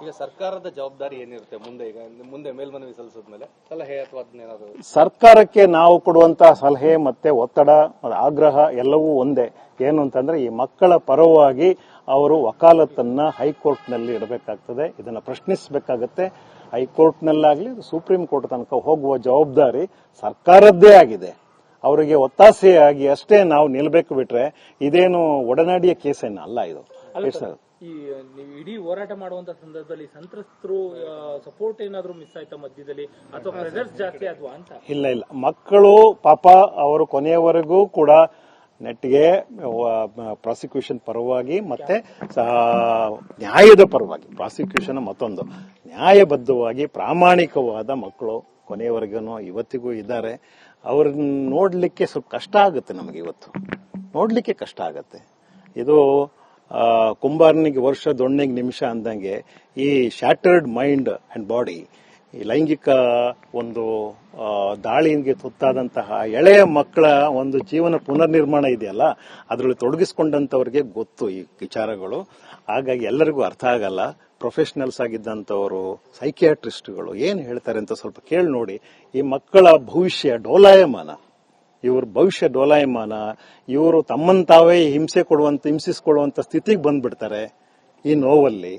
ಈಗ ಸರ್ಕಾರದ ಜವಾಬ್ದಾರಿ ಏನಿರುತ್ತೆ ಮುಂದೆ? ಈಗ ಮುಂದೆ ಮೇಲ್ಮನವಿ ಸಲ್ಲಿಸಿದ್ಮೇಲೆ ಸಲಹೆ ಅಥವಾ ಅದನ್ನೇನಾದ್ರು ಸರ್ಕಾರಕ್ಕೆ ನಾವು ಕೊಡುವಂತಹ ಸಲಹೆ ಮತ್ತೆ ಒತ್ತಡ ಆಗ್ರಹ ಎಲ್ಲವೂ ಒಂದೇ. ಏನು ಅಂತಂದ್ರೆ ಈ ಮಕ್ಕಳ ಪರವಾಗಿ ಅವರು ವಕಾಲತ್ತನ್ನ ಹೈಕೋರ್ಟ್ ನಲ್ಲಿ ಇಡಬೇಕಾಗ್ತದೆ. ಇದನ್ನ ಪ್ರಶ್ನಿಸಬೇಕಾಗತ್ತೆ. ಹೈಕೋರ್ಟ್ ನಲ್ಲಾಗ್ಲಿ ಸುಪ್ರೀಂ ಕೋರ್ಟ್ ತನಕ ಹೋಗುವ ಜವಾಬ್ದಾರಿ ಸರ್ಕಾರದ್ದೇ ಆಗಿದೆ. ಅವರಿಗೆ ಒತ್ತಾಸೆಯಾಗಿ ಅಷ್ಟೇ ನಾವು ನಿಲ್ಬೇಕು ಬಿಟ್ರೆ ಇದೇನು ಒಡನಾಡಿಯ ಕೇಸೇನ ಅಲ್ಲ. ಇದು ಈ ನೀವು ಇಡೀ ಹೋರಾಟ ಮಾಡುವಂತ ಸಂದರ್ಭದಲ್ಲಿ ಸಂತ್ರಸ್ತರು ಸಪೋರ್ಟ್ ಏನಾದ್ರು ಮಿಸ್ ಆಯ್ತಾ ಮಧ್ಯದಲ್ಲಿ, ಅಥವಾ ಪ್ರೆಷರ್ಸ್ ಜಾಸ್ತಿ ಆದ್ವಾ ಅಂತ? ಇಲ್ಲ, ಮಕ್ಕಳು ಪಾಪ ಅವರು ಕೊನೆಯವರೆಗೂ ಕೂಡ ನೆಟ್ಟಿಗೆ ಪ್ರಾಸಿಕ್ಯೂಷನ್ ಪರವಾಗಿ ಮತ್ತೆ ನ್ಯಾಯದ ಪರವಾಗಿ, ಪ್ರಾಸಿಕ್ಯೂಷನ್ ಮತ್ತೊಂದು ನ್ಯಾಯಬದ್ಧವಾಗಿ ಪ್ರಾಮಾಣಿಕವಾದ ಮಕ್ಕಳು ಕೊನೆಯವರೆಗೂ ಇವತ್ತಿಗೂ ಇದ್ದಾರೆ. ಅವ್ರನ್ನ ನೋಡ್ಲಿಕ್ಕೆ ಸ್ವಲ್ಪ ಕಷ್ಟ ಆಗುತ್ತೆ. ನಮಗೆ ಇವತ್ತು ನೋಡ್ಲಿಕ್ಕೆ ಕಷ್ಟ ಆಗತ್ತೆ. ಇದು ಕುಂಬಾರನಿಗೆ ವರ್ಷ ದೊಣ್ಣೆಗೆ ನಿಮಿಷ ಅಂದಂಗೆ ಈ ಶಾಟರ್ಡ್ ಮೈಂಡ್ ಅಂಡ್ ಬಾಡಿ, ಈ ಲೈಂಗಿಕ ಒಂದು ದಾಳಿಗೆ ತುತ್ತಾದಂತಹ ಎಳೆಯ ಮಕ್ಕಳ ಒಂದು ಜೀವನ ಪುನರ್ನಿರ್ಮಾಣ ಇದೆಯಲ್ಲ, ಅದರಲ್ಲಿ ತೊಡಗಿಸಿಕೊಂಡಂತವ್ರಿಗೆ ಗೊತ್ತು ಈ ವಿಚಾರಗಳು. ಹಾಗಾಗಿ ಎಲ್ಲರಿಗೂ ಅರ್ಥ ಆಗಲ್ಲ. ಪ್ರೊಫೆಷನಲ್ಸ್ ಆಗಿದ್ದಂಥವರು, ಸೈಕಿಯಾಟ್ರಿಸ್ಟ್ಗಳು ಏನ್ ಹೇಳ್ತಾರೆ ಅಂತ ಸ್ವಲ್ಪ ಕೇಳಿ ನೋಡಿ. ಈ ಮಕ್ಕಳ ಭವಿಷ್ಯ ಡೋಲಾಯಮಾನ, ಇವ್ರ ಭವಿಷ್ಯ ಡೋಲಾಯಮಾನ. ಇವರು ತಮ್ಮನ್ನು ತಾವೇ ಹಿಂಸಿಸಿಕೊಳ್ಳುವಂತ ಸ್ಥಿತಿಗೆ ಬಂದ್ಬಿಡ್ತಾರೆ ಈ ನೋವಲ್ಲಿ.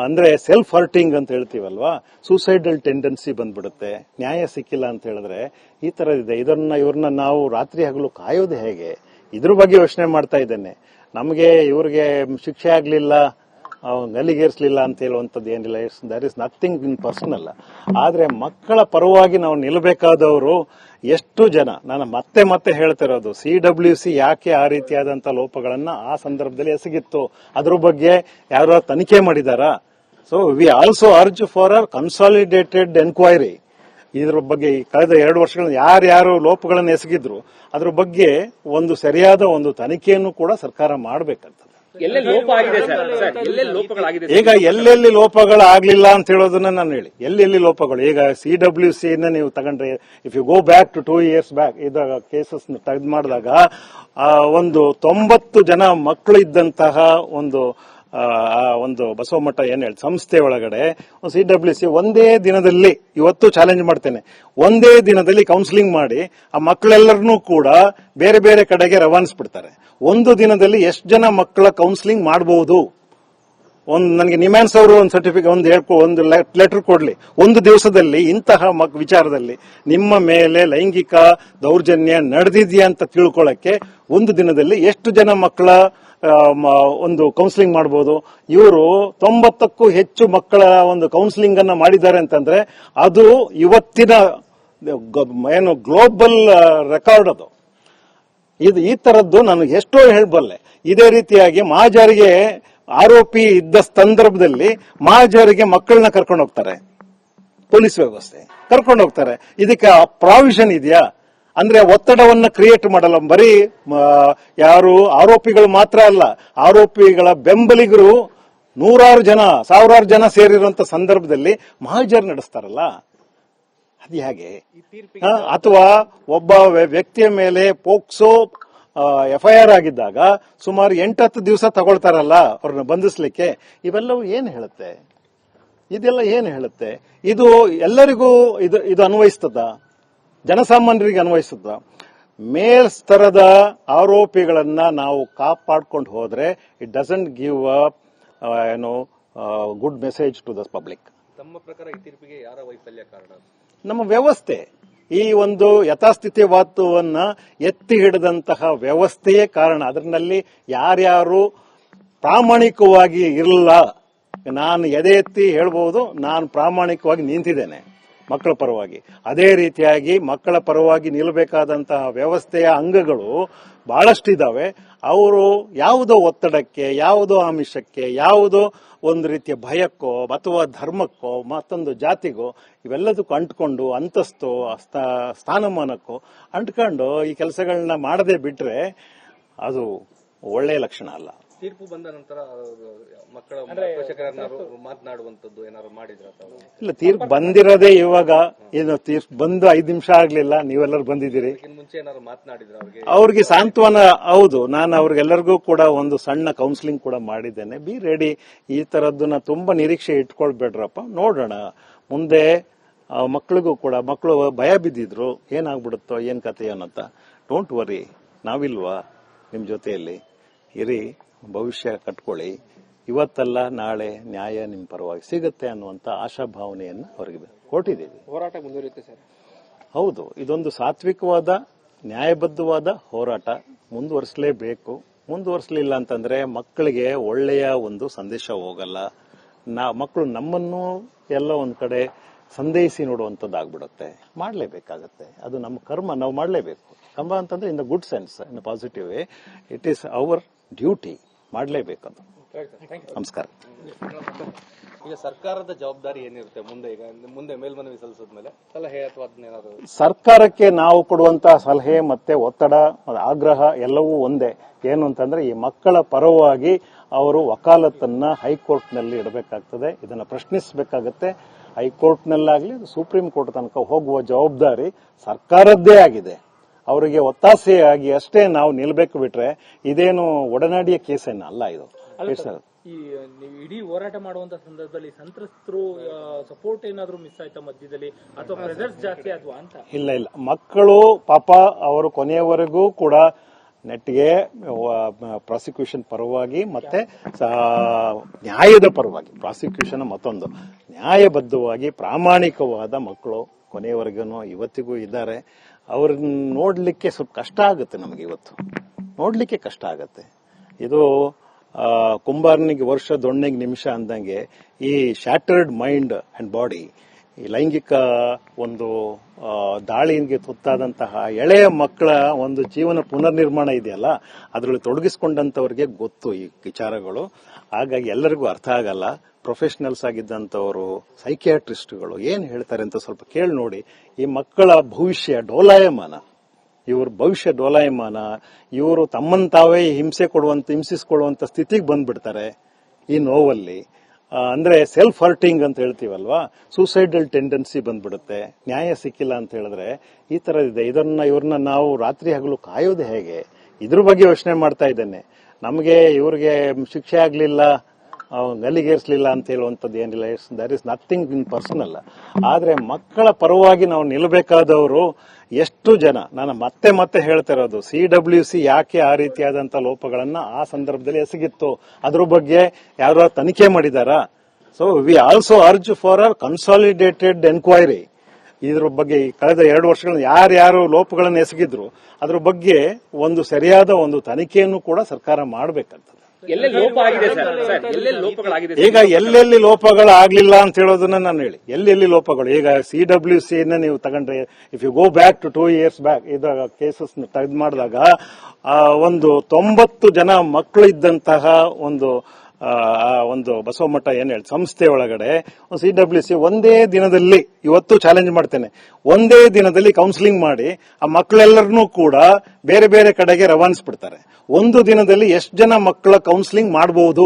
ಅಂದ್ರೆ ಸೆಲ್ಫ್ ಹರ್ಟಿಂಗ್ ಅಂತ ಹೇಳ್ತೀವಲ್ವಾ, ಸೂಸೈಡಲ್ ಟೆಂಡೆನ್ಸಿ ಬಂದ್ಬಿಡುತ್ತೆ. ನ್ಯಾಯ ಸಿಕ್ಕಿಲ್ಲ ಅಂತ ಹೇಳಿದ್ರೆ ಈ ತರ ಇದೆ. ಇವ್ರನ್ನ ನಾವು ರಾತ್ರಿ ಹಗಲು ಕಾಯೋದು ಹೇಗೆ? ಇದ್ರ ಬಗ್ಗೆ ಯೋಚನೆ ಮಾಡ್ತಾ ಇದ್ದೇನೆ. ನಮಗೆ ಇವ್ರಿಗೆ ಶಿಕ್ಷೆ ಆಗ್ಲಿಲ್ಲ, ಗಲ್ಲಿಗೇರಿಸಲಿಲ್ಲ ಅಂತ ಹೇಳುವಂಥದ್ದು ಏನಿಲ್ಲ. There is nothing in personal. ಆದ್ರೆ ಮಕ್ಕಳ ಪರವಾಗಿ ನಾವು ನಿಲ್ಲಬೇಕಾದವರು ಎಷ್ಟು ಜನ? ನಾನು ಮತ್ತೆ ಹೇಳ್ತಿರೋದು, CWC ಯಾಕೆ ಆ ರೀತಿಯಾದಂತ ಲೋಪಗಳನ್ನ ಆ ಸಂದರ್ಭದಲ್ಲಿ ಎಸಗಿತ್ತು, ಅದ್ರ ಬಗ್ಗೆ ಯಾರು ತನಿಖೆ ಮಾಡಿದಾರಾ? So we also urge for our consolidated enquiry. ಇದ್ರ ಬಗ್ಗೆ ಕಳೆದ 2 ವರ್ಷಗಳ ಯಾರ್ಯಾರು ಲೋಪಗಳನ್ನು ಎಸಗಿದ್ರು ಅದ್ರ ಬಗ್ಗೆ ಒಂದು ಸರಿಯಾದ ಒಂದು ತನಿಖೆಯನ್ನು ಕೂಡ ಸರ್ಕಾರ ಮಾಡಬೇಕಾಗ್ತದೆ. ಈಗ ಎಲ್ಲೆಲ್ಲಿ ಲೋಪಗಳಾಗ್ಲಿಲ್ಲ ಅಂತ ಹೇಳೋದನ್ನ ನಾನು ಹೇಳಿ, ಎಲ್ಲೆಲ್ಲಿ ಲೋಪಗಳು. ಈಗ CWC ನೀವು ತಗೊಂಡ್ರೆ, if you go back to 2 years back, ಇದ್ರ ಕೇಸಸ್ ತೆಗೆದು ಮಾಡಿದಾಗ ಒಂದು 90 ಜನ ಮಕ್ಕಳು ಇದ್ದಂತಹ ಒಂದು ಬಸವಮಠ ಏನ್ ಹೇಳಿ ಸಂಸ್ಥೆ ಒಳಗಡೆ CWC ಒಂದೇ ದಿನದಲ್ಲಿ, ಇವತ್ತು ಚಾಲೆಂಜ್ ಮಾಡ್ತೇನೆ, ಒಂದೇ ದಿನದಲ್ಲಿ ಕೌನ್ಸಿಲಿಂಗ್ ಮಾಡಿ ಆ ಮಕ್ಕಳೆಲ್ಲರನ್ನೂ ಕೂಡ ಬೇರೆ ಬೇರೆ ಕಡೆಗೆ ರವಾನಿಸ್ಬಿಡ್ತಾರೆ. ಒಂದು ದಿನದಲ್ಲಿ ಎಷ್ಟು ಜನ ಮಕ್ಕಳ ಕೌನ್ಸಿಲಿಂಗ್ ಮಾಡಬಹುದು? ನನಗೆ ನಿಮ್ಯಾನ್ಸ್ ಅವರು ಒಂದು ಸರ್ಟಿಫಿಕೇಟ್ ಒಂದು ಲೆಟರ್ ಕೊಡ್ಲಿ, ಒಂದು ದಿವಸದಲ್ಲಿ ಇಂತಹ ವಿಚಾರದಲ್ಲಿ ನಿಮ್ಮ ಮೇಲೆ ಲೈಂಗಿಕ ದೌರ್ಜನ್ಯ ನಡೆದಿದೆಯಾ ಅಂತ ತಿಳ್ಕೊಳ್ಳಕ್ಕೆ ಒಂದು ದಿನದಲ್ಲಿ ಎಷ್ಟು ಜನ ಮಕ್ಕಳ ಒಂದು ಕೌನ್ಸಿಲಿಂಗ್ ಮಾಡಬಹುದು? ಇವರು 90ಕ್ಕೂ ಹೆಚ್ಚು ಮಕ್ಕಳ ಒಂದು ಕೌನ್ಸಿಲಿಂಗ್ ಅನ್ನ ಮಾಡಿದ್ದಾರೆ ಅಂತಂದ್ರೆ ಅದು ಇವತ್ತಿನ ಏನು ಗ್ಲೋಬಲ್ ರೆಕಾರ್ಡ್ ಅದು. ಇದು ಈ ತರದ್ದು ನಾನು ಎಷ್ಟೋ ಹೇಳಬಲ್ಲೆ. ಇದೇ ರೀತಿಯಾಗಿ ಮಹಾಜರಿಗೆ ಆರೋಪಿ ಇದ್ದ ಸಂದರ್ಭದಲ್ಲಿ ಮಹಾಜರಿಗೆ ಮಕ್ಕಳನ್ನ ಕರ್ಕೊಂಡು ಹೋಗ್ತಾರೆ, ಪೊಲೀಸ್ ವ್ಯವಸ್ಥೆ ಕರ್ಕೊಂಡು ಹೋಗ್ತಾರೆ. ಇದಕ್ಕೆ ಪ್ರಾವಿಷನ್ ಇದೆಯಾ? ಅಂದ್ರೆ ಒತ್ತಡವನ್ನ ಕ್ರಿಯೇಟ್ ಮಾಡಲ್ಲ. ಬರೀ ಯಾರು ಆರೋಪಿಗಳು ಮಾತ್ರ ಅಲ್ಲ, ಆರೋಪಿಗಳ ಬೆಂಬಲಿಗರು ನೂರಾರು ಜನ, ಸಾವಿರಾರು ಜನ ಸೇರಿರುವಂತ ಸಂದರ್ಭದಲ್ಲಿ ಮಹಾಜರ್ ನಡೆಸ್ತಾರಲ್ಲ, ಅದು ಹೇಗೆ? ಅಥವಾ ಒಬ್ಬ ವ್ಯಕ್ತಿಯ ಮೇಲೆ ಪೋಕ್ಸೋ FIR ಆಗಿದ್ದಾಗ ಸುಮಾರು 8-10 ದಿವಸ ತಗೊಳ್ತಾರಲ್ಲ ಅವ್ರನ್ನ ಬಂಧಿಸ್ಲಿಕ್ಕೆ. ಇವೆಲ್ಲವೂ ಏನ್ ಹೇಳುತ್ತೆ? ಇದೆಲ್ಲ ಏನ್ ಹೇಳುತ್ತೆ? ಇದು ಎಲ್ಲರಿಗೂ ಇದು ಅನ್ವಯಿಸ್ತದ? ಜನಸಾಮಾನ್ಯರಿಗೆ ಅನ್ವಯಿಸ್ತದ? ಮೇಲ್ಸ್ತರದ ಆರೋಪಿಗಳನ್ನ ನಾವು ಕಾಪಾಡ್ಕೊಂಡು ಹೋದ್ರೆ it doesn't give good message to the public. ತಮ್ಮ ಪ್ರಕಾರ ಈ ತೀರ್ಪಿಗೆ ಯಾರ ವೈಫಲ್ಯ ಕಾರಣ? ನಮ್ಮ ವ್ಯವಸ್ಥೆ. ಈ ಒಂದು ಯಥಾಸ್ಥಿತಿವಾದವನ್ನ ಎತ್ತಿ ಹಿಡಿದಂತಹ ವ್ಯವಸ್ಥೆಯೇ ಕಾರಣ. ಅದರಲ್ಲಿ ಯಾರ್ಯಾರು ಪ್ರಾಮಾಣಿಕವಾಗಿ ಇರಲ್ಲ. ನಾನು ಎದೆ ಎತ್ತಿ ಹೇಳ್ಬಹುದು, ನಾನು ಪ್ರಾಮಾಣಿಕವಾಗಿ ನಿಂತಿದ್ದೇನೆ ಮಕ್ಕಳ ಪರವಾಗಿ. ಅದೇ ರೀತಿಯಾಗಿ ಮಕ್ಕಳ ಪರವಾಗಿ ನಿಲ್ಲಬೇಕಾದಂತಹ ವ್ಯವಸ್ಥೆಯ ಅಂಗಗಳು ಬಹಳಷ್ಟಿದ್ದಾವೆ. ಅವರು ಯಾವುದೋ ಒತ್ತಡಕ್ಕೆ, ಯಾವುದೋ ಆಮಿಷಕ್ಕೆ, ಯಾವುದೋ ಒಂದು ರೀತಿಯ ಭಯಕ್ಕೋ ಅಥವಾ ಧರ್ಮಕ್ಕೋ ಮತ್ತೊಂದು ಜಾತಿಗೋ ಇವೆಲ್ಲದಕ್ಕೂ ಅಂಟ್ಕೊಂಡು ಅಂತಸ್ತು ಸ್ಥಾನಮಾನಕ್ಕೂ ಅಂಟ್ಕೊಂಡು ಈ ಕೆಲಸಗಳನ್ನ ಮಾಡದೆ ಬಿಟ್ರೆ ಅದು ಒಳ್ಳೆಯ ಲಕ್ಷಣ ಅಲ್ಲ. ತೀರ್ಪು ಬಂದ ನಂತರ ಮಕ್ಕಳ ಪೋಷಕರನ್ನಾರು ಮಾತನಾಡುವಂತದ್ದು ಏನಾದ್ರು ಮಾಡಿದ್ರ? ಇಲ್ಲ, ತೀರ್ಪು ಬಂದಿರೋದೇ ಇವಾಗ. ಏನು ತೀರ್ಪು ಬಂದು 5 ನಿಮಿಷ ಆಗ್ಲಿಲ್ಲ, ನೀವೆಲ್ಲರೂ ಬಂದಿದ್ದೀರಿ. ಮುಂಚೆ ಏನಾದ್ರು ಮಾತನಾಡಿದ್ರ ಅವ್ರಿಗೆ ಸಾಂತ್ವನ? ಹೌದು, ನಾನು ಅವ್ರಿಗೆಲ್ಲರಿಗೂ ಕೂಡ ಒಂದು ಸಣ್ಣ ಕೌನ್ಸಿಲಿಂಗ್ ಕೂಡ ಮಾಡಿದ್ದೇನೆ. ಬಿ ರೆಡಿ, ಈ ತರದ್ದನ್ನ ತುಂಬಾ ನಿರೀಕ್ಷೆ ಇಟ್ಕೊಳ್ಬೇಡ್ರಪ್ಪ, ನೋಡೋಣ ಮುಂದೆ. ಮಕ್ಕಳಿಗೂ ಕೂಡ, ಮಕ್ಕಳು ಭಯ ಬಿದ್ದಿದ್ರು ಏನಾಗ್ಬಿಡುತ್ತೋ ಏನ್ ಕತೆ ಅನ್ನತ್ತ. ಡೋಂಟ್ ವರಿ, ನಾವಿಲ್ವಾ ನಿಮ್ ಜೊತೆಯಲ್ಲಿ ಇರಿ, ಭವಿಷ್ಯ ಕಟ್ಕೊಳ್ಳಿ. ಇವತ್ತಲ್ಲ ನಾಳೆ ನ್ಯಾಯ ನಿಮ್ ಪರವಾಗಿ ಸಿಗುತ್ತೆ ಅನ್ನುವಂತ ಆಶಾಭಾವನೆಯನ್ನ ಅವರಿಗೆ ಕೊಟ್ಟಿದ್ದೀವಿ. ಹೋರಾಟ ಮುಂದುವರಿಯುತ್ತೆ ಸರ್? ಹೌದು, ಇದೊಂದು ಸಾತ್ವಿಕವಾದ ನ್ಯಾಯಬದ್ಧವಾದ ಹೋರಾಟ, ಮುಂದುವರಿಸಲೇಬೇಕು. ಮುಂದುವರಿಸಲಿಲ್ಲ ಅಂತಂದ್ರೆ ಮಕ್ಕಳಿಗೆ ಒಳ್ಳೆಯ ಒಂದು ಸಂದೇಶ ಹೋಗಲ್ಲ. ಮಕ್ಕಳು ನಮ್ಮನ್ನು ಎಲ್ಲ ಒಂದ್ ಕಡೆ ಸಂದೇಹಿಸಿ ನೋಡುವಂತದ್ದಾಗ್ಬಿಡುತ್ತೆ. ಮಾಡಲೇಬೇಕಾಗತ್ತೆ, ಅದು ನಮ್ಮ ಕರ್ಮ, ನಾವು ಮಾಡಲೇಬೇಕು. ಕರ್ಮ ಅಂತಂದ್ರೆ in the good sense, in the positive way. It is our duty, ಮಾಡಲೇಬೇಕದು. ನಮಸ್ಕಾರ. ಈಗ ಸರ್ಕಾರದ ಜವಾಬ್ದಾರಿ ಏನಿರುತ್ತೆ ಮುಂದೆ? ಈಗ ಮುಂದೆ ಮೇಲ್ಮನವಿ ಸಲ್ಲಿಸಿದ್ಮೇಲೆ ಸಲಹೆ ಅಥವಾ ಅದನ್ನೇನಾದ್ರು ಸರ್ಕಾರಕ್ಕೆ ನಾವು ಕೊಡುವಂತಹ ಸಲಹೆ ಮತ್ತೆ ಒತ್ತಡ, ಆಗ್ರಹ ಎಲ್ಲವೂ ಒಂದೇ. ಏನು ಅಂತಂದ್ರೆ ಈ ಮಕ್ಕಳ ಪರವಾಗಿ ಅವರು ವಕಾಲತ್ತನ್ನ ಹೈಕೋರ್ಟ್ ನಲ್ಲಿ ಇಡಬೇಕಾಗ್ತದೆ. ಇದನ್ನ ಪ್ರಶ್ನಿಸಬೇಕಾಗತ್ತೆ. ಹೈಕೋರ್ಟ್ ನಲ್ಲಾಗ್ಲಿ ಸುಪ್ರೀಂ ಕೋರ್ಟ್ ತನಕ ಹೋಗುವ ಜವಾಬ್ದಾರಿ ಸರ್ಕಾರದ್ದೇ ಆಗಿದೆ. ಅವರಿಗೆ ಒತ್ತಾಸೆಯಾಗಿ ಅಷ್ಟೇ ನಾವು ನಿಲ್ಬೇಕು, ಬಿಟ್ರೆ ಇದೇನು ಒಡನಾಡಿಯ ಕೇಸೇನ ಅಲ್ಲ ಇದು. ಈ ನೀವು ಇಡೀ ಹೋರಾಟ ಮಾಡುವಂತ ಸಂದರ್ಭದಲ್ಲಿ ಸಂತ್ರಸ್ತರು ಸಪೋರ್ಟ್ ಏನಾದ್ರು ಮಿಸ್ ಆಯ್ತಾ ಮಧ್ಯದಲ್ಲಿ, ಅಥವಾ ಪ್ರೆಸರ್ಸ್ ಜಾಸ್ತಿ ಆದ್ವಾ ಅಂತ? ಇಲ್ಲ, ಮಕ್ಕಳು ಪಾಪ ಅವರು ಕೊನೆಯವರೆಗೂ ಕೂಡ ನೆಟ್ಟಿಗೆ ಪ್ರಾಸಿಕ್ಯೂಷನ್ ಪರವಾಗಿ ಮತ್ತೆ ನ್ಯಾಯದ ಪರವಾಗಿ, ಪ್ರಾಸಿಕ್ಯೂಷನ್ ಮತ್ತೊಂದು ನ್ಯಾಯಬದ್ಧವಾಗಿ ಪ್ರಾಮಾಣಿಕವಾದ ಮಕ್ಕಳು ಕೊನೆಯವರೆಗೂ ಇವತ್ತಿಗೂ ಇದ್ದಾರೆ. ಅವ್ರನ್ನ ನೋಡ್ಲಿಕ್ಕೆ ಸ್ವಲ್ಪ ಕಷ್ಟ ಆಗುತ್ತೆ, ನಮಗೆ ಇವತ್ತು ನೋಡ್ಲಿಕ್ಕೆ ಕಷ್ಟ ಆಗುತ್ತೆ. ಇದು ಕುಂಬಾರನಿಗೆ ವರ್ಷ, ದೊಣ್ಣೆಗೆ ನಿಮಿಷ ಅಂದಂಗೆ ಈ ಶಾಟರ್ಡ್ ಮೈಂಡ್ ಅಂಡ್ ಬಾಡಿ, ಈ ಲೈಂಗಿಕ ಒಂದು ದಾಳಿಗೆ ತುತ್ತಾದಂತಹ ಎಳೆಯ ಮಕ್ಕಳ ಒಂದು ಜೀವನ ಪುನರ್ನಿರ್ಮಾಣ ಇದೆಯಲ್ಲ, ಅದರಲ್ಲಿ ತೊಡಗಿಸಿಕೊಂಡಂತವ್ರಿಗೆ ಗೊತ್ತು ಈ ವಿಚಾರಗಳು. ಹಾಗಾಗಿ ಎಲ್ಲರಿಗೂ ಅರ್ಥ ಆಗಲ್ಲ. ಪ್ರೊಫೆಷನಲ್ಸ್ ಆಗಿದ್ದಂಥವರು, ಸೈಕಿಯಾಟ್ರಿಸ್ಟ್ಗಳು ಏನ್ ಹೇಳ್ತಾರೆ ಅಂತ ಸ್ವಲ್ಪ ಕೇಳಿ ನೋಡಿ. ಈ ಮಕ್ಕಳ ಭವಿಷ್ಯ ಡೋಲಾಯಮಾನ, ಇವ್ರ ಭವಿಷ್ಯ ಡೋಲಾಯಮಾನ. ಇವರು ತಮ್ಮನ್ನು ತಾವೇ ಹಿಂಸಿಸಿಕೊಳ್ಳುವಂತ ಸ್ಥಿತಿಗೆ ಬಂದ್ಬಿಡ್ತಾರೆ ಈ ನೋವಲ್ಲಿ. ಅಂದ್ರೆ ಸೆಲ್ಫ್ ಹರ್ಟಿಂಗ್ ಅಂತ ಹೇಳ್ತೀವಲ್ವಾ, ಸೂಸೈಡಲ್ ಟೆಂಡೆನ್ಸಿ ಬಂದ್ಬಿಡುತ್ತೆ. ನ್ಯಾಯ ಸಿಕ್ಕಿಲ್ಲ ಅಂತ ಹೇಳಿದ್ರೆ ಈ ತರ ಇದೆ. ಇವ್ರನ್ನ ನಾವು ರಾತ್ರಿ ಹಗಲು ಕಾಯೋದು ಹೇಗೆ? ಇದ್ರ ಬಗ್ಗೆ ಯೋಚನೆ ಮಾಡ್ತಾ ಇದ್ದೇನೆ. ನಮಗೆ ಇವ್ರಿಗೆ ಶಿಕ್ಷೆ ಆಗ್ಲಿಲ್ಲ, ಗಲ್ಲಿಗೇರಿಸಲಿಲ್ಲ ಅಂತ ಹೇಳುವಂಥದ್ದು ಏನಿಲ್ಲ. There is nothing in personal. ಆದ್ರೆ ಮಕ್ಕಳ ಪರವಾಗಿ ನಾವು ನಿಲ್ಲಬೇಕಾದವರು ಎಷ್ಟು ಜನ. ನಾನು ಮತ್ತೆ ಹೇಳ್ತಾ ಇರೋದು, CWC ಯಾಕೆ ಆ ರೀತಿಯಾದಂತ ಲೋಪಗಳನ್ನ ಆ ಸಂದರ್ಭದಲ್ಲಿ ಎಸಗಿತ್ತು, ಅದ್ರ ಬಗ್ಗೆ ಯಾರು ತನಿಖೆ ಮಾಡಿದಾರಾ? So we also urge for a consolidated enquiry. ಇದ್ರ ಬಗ್ಗೆ ಕಳೆದ 2 ವರ್ಷಗಳ ಯಾರ್ಯಾರು ಲೋಪಗಳನ್ನು ಎಸಗಿದ್ರು ಅದ್ರ ಬಗ್ಗೆ ಒಂದು ಸರಿಯಾದ ಒಂದು ತನಿಖೆಯನ್ನು ಕೂಡ ಸರ್ಕಾರ ಮಾಡಬೇಕಂತದೆ. ಈಗ ಎಲ್ಲೆಲ್ಲಿ ಲೋಪಗಳಾಗ್ಲಿಲ್ಲ ಅಂತ ಹೇಳೋದನ್ನ ನಾನು ಹೇಳಿ, ಎಲ್ಲೆಲ್ಲಿ ಲೋಪಗಳು. ಈಗ CWC ನೀವು ತಗೊಂಡ್ರೆ, if you go back to 2 years back, ಇದ್ರ ಕೇಸಸ್ ತೆಗೆದು ಮಾಡಿದಾಗ ಒಂದು 90 ಜನ ಮಕ್ಕಳು ಇದ್ದಂತಹ ಒಂದು ಬಸವಮಠ ಸಂಸ್ಥೆ ಒಳಗಡೆ CWC ಒಂದೇ ದಿನದಲ್ಲಿ, ಇವತ್ತು ಚಾಲೆಂಜ್ ಮಾಡ್ತೇನೆ, ಒಂದೇ ದಿನದಲ್ಲಿ ಕೌನ್ಸಿಲಿಂಗ್ ಮಾಡಿ ಆ ಮಕ್ಕಳೆಲ್ಲರನ್ನೂ ಕೂಡ ಬೇರೆ ಬೇರೆ ಕಡೆಗೆ ರವಾನಿಸ್ಬಿಡ್ತಾರೆ. ಒಂದು ದಿನದಲ್ಲಿ ಎಷ್ಟು ಜನ ಮಕ್ಕಳ ಕೌನ್ಸಿಲಿಂಗ್ ಮಾಡಬಹುದು?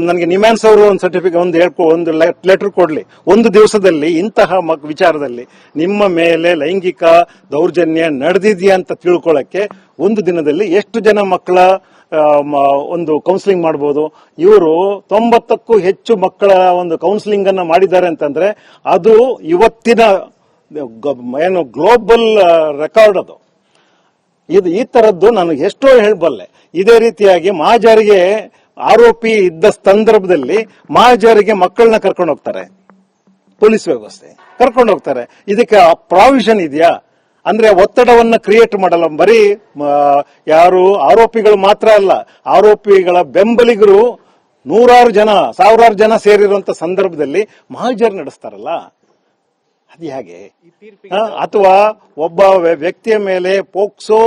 ನನಗೆ ನಿಮ್ಯಾನ್ಸ್ ಅವರು ಒಂದು ಸರ್ಟಿಫಿಕೇಟ್ ಒಂದು ಲೆಟರ್ ಕೊಡ್ಲಿ, ಒಂದು ದಿವಸದಲ್ಲಿ ಇಂತಹ ವಿಚಾರದಲ್ಲಿ ನಿಮ್ಮ ಮೇಲೆ ಲೈಂಗಿಕ ದೌರ್ಜನ್ಯ ನಡೆದಿದೆಯಾ ಅಂತ ತಿಳ್ಕೊಳ್ಳಕ್ಕೆ ಒಂದು ದಿನದಲ್ಲಿ ಎಷ್ಟು ಜನ ಮಕ್ಕಳ ಒಂದು ಕೌನ್ಸಿಲಿಂಗ್ ಮಾಡಬಹುದು? ಇವರು 90ಕ್ಕೂ ಹೆಚ್ಚು ಮಕ್ಕಳ ಒಂದು ಕೌನ್ಸಿಲಿಂಗ್ ಅನ್ನ ಮಾಡಿದ್ದಾರೆ ಅಂತಂದ್ರೆ ಅದು ಇವತ್ತಿನ ಗ್ಲೋಬಲ್ ರೆಕಾರ್ಡ್ ಅದು. ಇದು ಈ ತರದ್ದು ನಾನು ಎಷ್ಟೋ ಹೇಳಬಲ್ಲೆ. ಇದೇ ರೀತಿಯಾಗಿ ಮಹಾಜರಿಗೆ ಆರೋಪಿ ಇದ್ದ ಸಂದರ್ಭದಲ್ಲಿ ಮಹಾಜರಿಗೆ ಮಕ್ಕಳನ್ನ ಕರ್ಕೊಂಡು ಹೋಗ್ತಾರೆ, ಪೊಲೀಸ್ ವ್ಯವಸ್ಥೆ ಕರ್ಕೊಂಡು ಹೋಗ್ತಾರೆ. ಇದಕ್ಕೆ ಪ್ರಾವಿಷನ್ ಇದೆಯಾ? ಅಂದ್ರೆ ಒತ್ತಡವನ್ನ ಕ್ರಿಯೇಟ್ ಮಾಡಲ್ಲ. ಬರೀ ಯಾರು ಆರೋಪಿಗಳು ಮಾತ್ರ ಅಲ್ಲ, ಆರೋಪಿಗಳ ಬೆಂಬಲಿಗರು 100 ಜನ 1000 ಜನ ಸೇರಿರುವಂತ ಸಂದರ್ಭದಲ್ಲಿ ಮಹಾಜರ್ ನಡೆಸ್ತಾರಲ್ಲ, ಅದು ಹೇಗೆ? ಅಥವಾ ಒಬ್ಬ ವ್ಯಕ್ತಿಯ ಮೇಲೆ ಪೋಕ್ಸೋ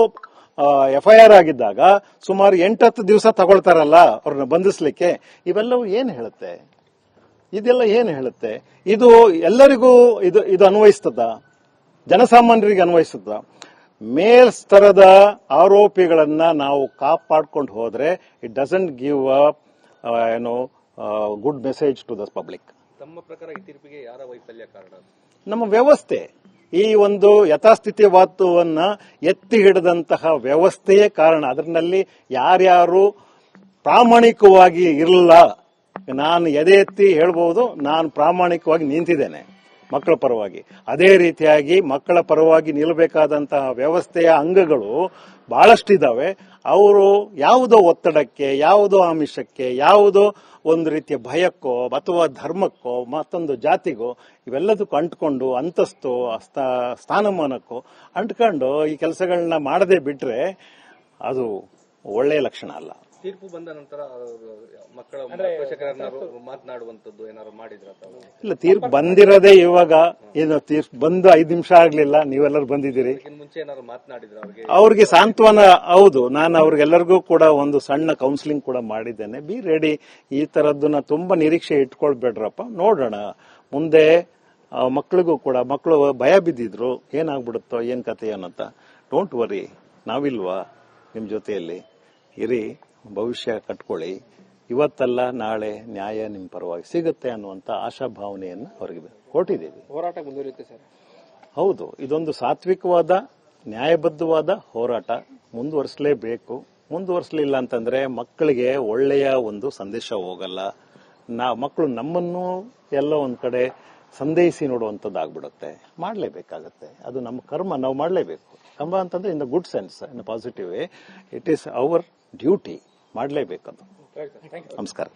FIR ಆಗಿದ್ದಾಗ ಸುಮಾರು 8-10 ದಿವಸ ತಗೊಳ್ತಾರಲ್ಲ ಅವ್ರನ್ನ ಬಂಧಿಸ್ಲಿಕ್ಕೆ. ಇವೆಲ್ಲವೂ ಏನ್ ಹೇಳುತ್ತೆ? ಇದೆಲ್ಲ ಏನ್ ಹೇಳುತ್ತೆ? ಇದು ಎಲ್ಲರಿಗೂ ಇದು ಅನ್ವಯಿಸ್ತದ? ಜನಸಾಮಾನ್ಯರಿಗೆ ಅನ್ವಯಿಸ್ತದ? ಮೇಲ್ಸ್ತರದ ಆರೋಪಿಗಳನ್ನ ನಾವು ಕಾಪಾಡ್ಕೊಂಡು ಹೋದ್ರೆ it doesn't give good message to the public. ತಮ್ಮ ಪ್ರಕಾರ ಈ ತೀರ್ಪಿಗೆ ಯಾರ ವೈಫಲ್ಯ ಕಾರಣ? ನಮ್ಮ ವ್ಯವಸ್ಥೆ, ಈ ಒಂದು ಯಥಾಸ್ಥಿತಿವಾದವನ್ನ ಎತ್ತಿ ಹಿಡಿದಂತಹ ವ್ಯವಸ್ಥೆಯೇ ಕಾರಣ. ಅದರಲ್ಲಿ ಯಾರ್ಯಾರು ಪ್ರಾಮಾಣಿಕವಾಗಿ ಇರಲ್ಲ, ನಾನು ಎದೆ ಎತ್ತಿ ಹೇಳ್ಬಹುದು, ನಾನು ಪ್ರಾಮಾಣಿಕವಾಗಿ ನಿಂತಿದ್ದೇನೆ ಮಕ್ಕಳ ಪರವಾಗಿ. ಅದೇ ರೀತಿಯಾಗಿ ಮಕ್ಕಳ ಪರವಾಗಿ ನಿಲ್ಲಬೇಕಾದಂತಹ ವ್ಯವಸ್ಥೆಯ ಅಂಗಗಳು ಬಹಳಷ್ಟಿದ್ದಾವೆ. ಅವರು ಯಾವುದೋ ಒತ್ತಡಕ್ಕೆ, ಯಾವುದೋ ಆಮಿಷಕ್ಕೆ, ಯಾವುದೋ ಒಂದು ರೀತಿಯ ಭಯಕ್ಕೋ ಅಥವಾ ಧರ್ಮಕ್ಕೋ ಮತ್ತೊಂದು ಜಾತಿಗೋ ಇವೆಲ್ಲದಕ್ಕೂ ಅಂಟ್ಕೊಂಡು ಅಂತಸ್ತು ಸ್ಥಾನಮಾನಕ್ಕೂ ಅಂಟ್ಕೊಂಡು ಈ ಕೆಲಸಗಳನ್ನ ಮಾಡದೆ ಬಿಟ್ರೆ ಅದು ಒಳ್ಳೆಯ ಲಕ್ಷಣ ಅಲ್ಲ. ತೀರ್ಪು ಬಂದ ನಂತರ ಮಕ್ಕಳ ಪೋಷಕರನ್ನಾರು ಮಾತನಾಡುವಂತದ್ದು ಏನಾದ್ರು ಮಾಡಿದ್ರ? ಇಲ್ಲ, ತೀರ್ಪು ಬಂದಿರೋದೇ ಇವಾಗ. ಏನು ತೀರ್ಪು ಬಂದು 5 ನಿಮಿಷ ಆಗ್ಲಿಲ್ಲ, ನೀವೆಲ್ಲರೂ ಬಂದಿದ್ದೀರಿ. ಮುಂಚೆ ಏನಾದ್ರು ಮಾತನಾಡಿದ್ರ ಅವ್ರಿಗೆ ಸಾಂತ್ವನ? ಹೌದು, ನಾನು ಅವ್ರಿಗೆಲ್ಲರಿಗೂ ಕೂಡ ಒಂದು ಸಣ್ಣ ಕೌನ್ಸಿಲಿಂಗ್ ಕೂಡ ಮಾಡಿದ್ದೇನೆ. ಬಿ ರೆಡಿ, ಈ ತರದ್ದನ್ನ ತುಂಬಾ ನಿರೀಕ್ಷೆ ಇಟ್ಕೊಳ್ಬೇಡ್ರಪ್ಪ, ನೋಡೋಣ ಮುಂದೆ. ಮಕ್ಕಳಿಗೂ ಕೂಡ, ಮಕ್ಕಳು ಭಯ ಬಿದ್ದಿದ್ರು ಏನಾಗ್ಬಿಡುತ್ತೋ ಏನ್ ಕತೆ ಅನ್ನೋಂತ. ಡೋಂಟ್ ವರಿ, ನಾವಿಲ್ವಾ ನಿಮ್ ಜೊತೆಯಲ್ಲಿ ಇರಿ, ಭವಿಷ್ಯ ಕಟ್ಕೊಳ್ಳಿ. ಇವತ್ತಲ್ಲ ನಾಳೆ ನ್ಯಾಯ ನಿಮ್ ಪರವಾಗಿ ಸಿಗುತ್ತೆ ಅನ್ನುವಂತ ಆಶಾಭಾವನೆಯನ್ನು ಅವರಿಗೆ ಕೊಟ್ಟಿದ್ದೀವಿ. ಹೋರಾಟ ಮುಂದುವರಿಯುತ್ತೆ ಸರ್. ಹೌದು, ಇದೊಂದು ಸಾತ್ವಿಕವಾದ ನ್ಯಾಯಬದ್ಧವಾದ ಹೋರಾಟ, ಮುಂದುವರಿಸಲೇಬೇಕು. ಮುಂದುವರಿಸಲಿಲ್ಲ ಅಂತಂದ್ರೆ ಮಕ್ಕಳಿಗೆ ಒಳ್ಳೆಯ ಒಂದು ಸಂದೇಶ ಹೋಗಲ್ಲ. ಮಕ್ಕಳು ನಮ್ಮನ್ನು ಎಲ್ಲೋ ಒಂದ್ ಕಡೆ ಸಂದೇಹಿಸಿ ನೋಡುವಂತದ್ದಾಗ್ಬಿಡುತ್ತೆ. ಮಾಡಲೇಬೇಕಾಗತ್ತೆ, ಅದು ನಮ್ಮ ಕರ್ಮ, ನಾವು ಮಾಡಲೇಬೇಕು. ಕರ್ಮ ಅಂತಂದ್ರೆ in the good sense, in the positive way, it is our duty, ಮಾಡಲೇಬೇಕದು. Right, sir. Thank you. ನಮಸ್ಕಾರ.